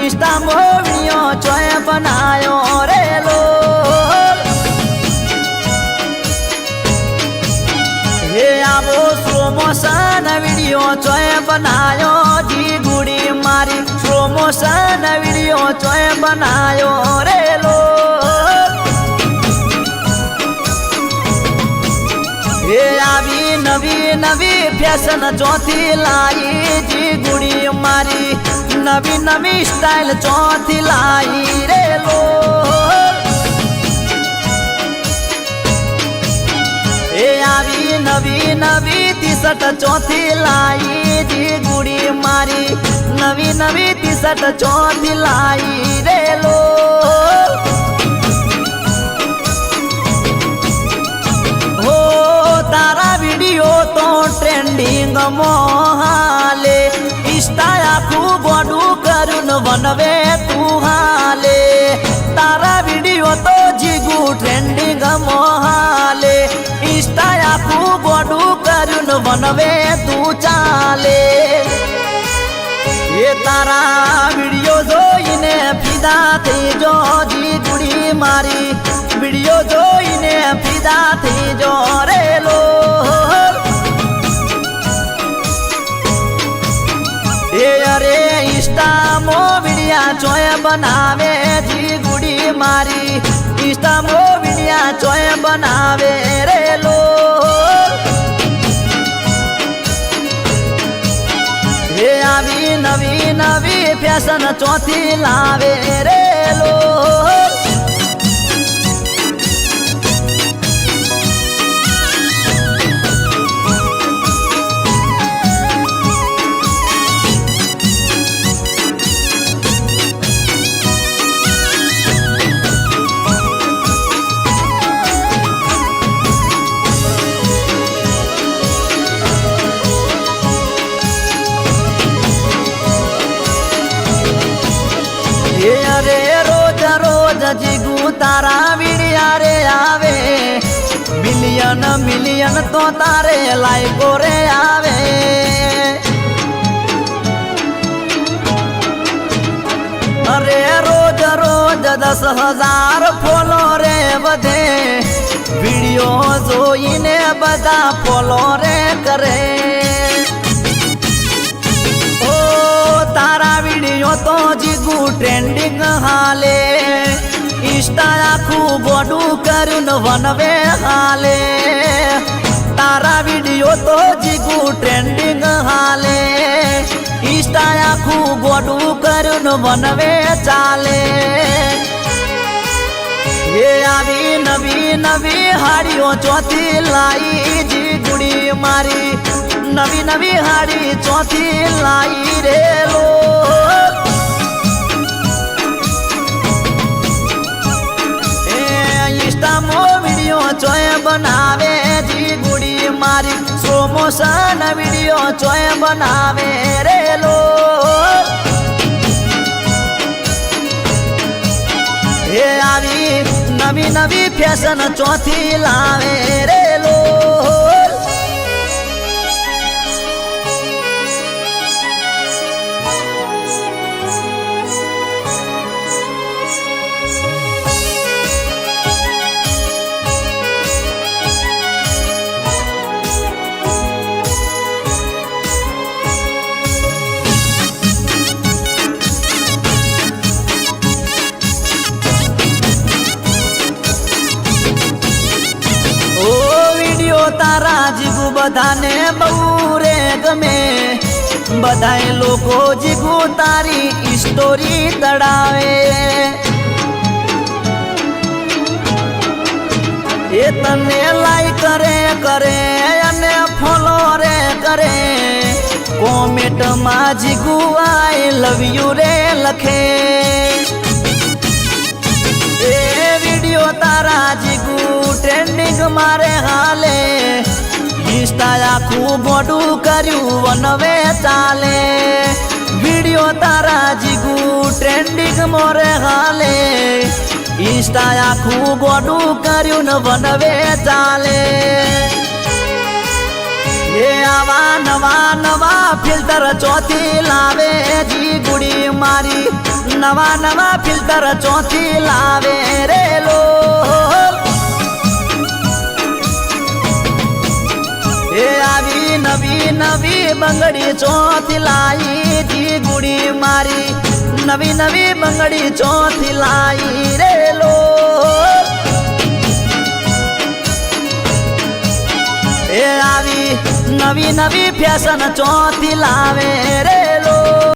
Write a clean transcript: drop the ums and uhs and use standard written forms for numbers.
Insta video चोय बनायो रे लोल। ये आवो स्लो मोशन वीडियो चोय बनायो जी गुड़ी मारी स्लो मोशन वीडियो चोय बनायो रे लोल। ये आवी नवी नवी फैशन चौथी लाई जी गुड़ी मारी नवी नवी स्टाइल चौथी लाई रे लोल। ये आवी नवी नवी टी-शर्ट चौथी लाई जी गुड़ी मारी नवी नवी टी-शर्ट चौथी लाई रे लोल। हो तारा वीडियो तो ट्रेंडिंग मोहाले इंस्टा आखू बडू करून बनवे तू हाले। तारा वीडियो तो जिगू ट्रेंडिंग मोहाले इंस्टा आखू बडू करून बनवे तू चाले। ये तारा वीडियो जोईने फिदा थी जो जी गुड़ी मारी वीडियो जोईने फिदा थी जो रे लोल। ये अरे इंस्टा मो वीडिया चोय बनावे जी गुड़ी मारी इंस्टा मो वीडिया चोय बनावे रे लोल। ये आवी नवी नवी फैशन चौथी लावे रे लोल। अरे रोज रोज जिगू तारा वीडिया रे आवे मिलियन मिलियन तो तारे लाइको रे आवे। अरे रोज रोज 10,000 फॉलो रे बधे वीडियो जोईने बदा फॉलो रे करे। तारा वीडियो तो जिगू ट्रेंडिंग हाले इंस्टा आखू बडू करून बनवे हाले। तारा वीडियो तो जिगू ट्रेंडिंग हाले इंस्टा आखू बडू करून बनवे चाले। ये आवी नवी नवी हाड़ियों चौथी लाई जी गुड़ी मारी नवी नवी हाड़ी चौथी लाई रे लोल। इंस्टा मो वीडियो चोय बनावे जी गुड़ी मारी स्लो मोशन वीडियो चोय बनावे रे लोल। ये आवी नवी नवी फैशन चौथी लावे रे लोल। तारा जिगू बधाने बहु रे गमे बधाए लोको जिगू तारी स्टोरी तड़ावे। ये तने लाइक करे करे अने फॉलो रे करे कमेंट मा जिगू आई लव यू रे लखे। ए वीडियो तारा जिगू ट्रेंडिंग मारे हाले इंस्टा आखू बडू कर्यू बनवे चाले। वीडियो तारा जिगू ट्रेंडिंग मोरे हाले इंस्टा आखू बडू कर्यू न बनवे चाले। ये आवा नवा नवा फिल्टर चौथी लावे जी गुड़ी मारी नवा नवा फिल्टर चौथी लावे रे लो ए आवी नवी नवी बंगड़ी चौथी लाई जी गुड़ी मारी नवी नवी बंगड़ी चौथी लाई रे लो ए आवी नवी नवी फैशन चौथी लावे रे लो।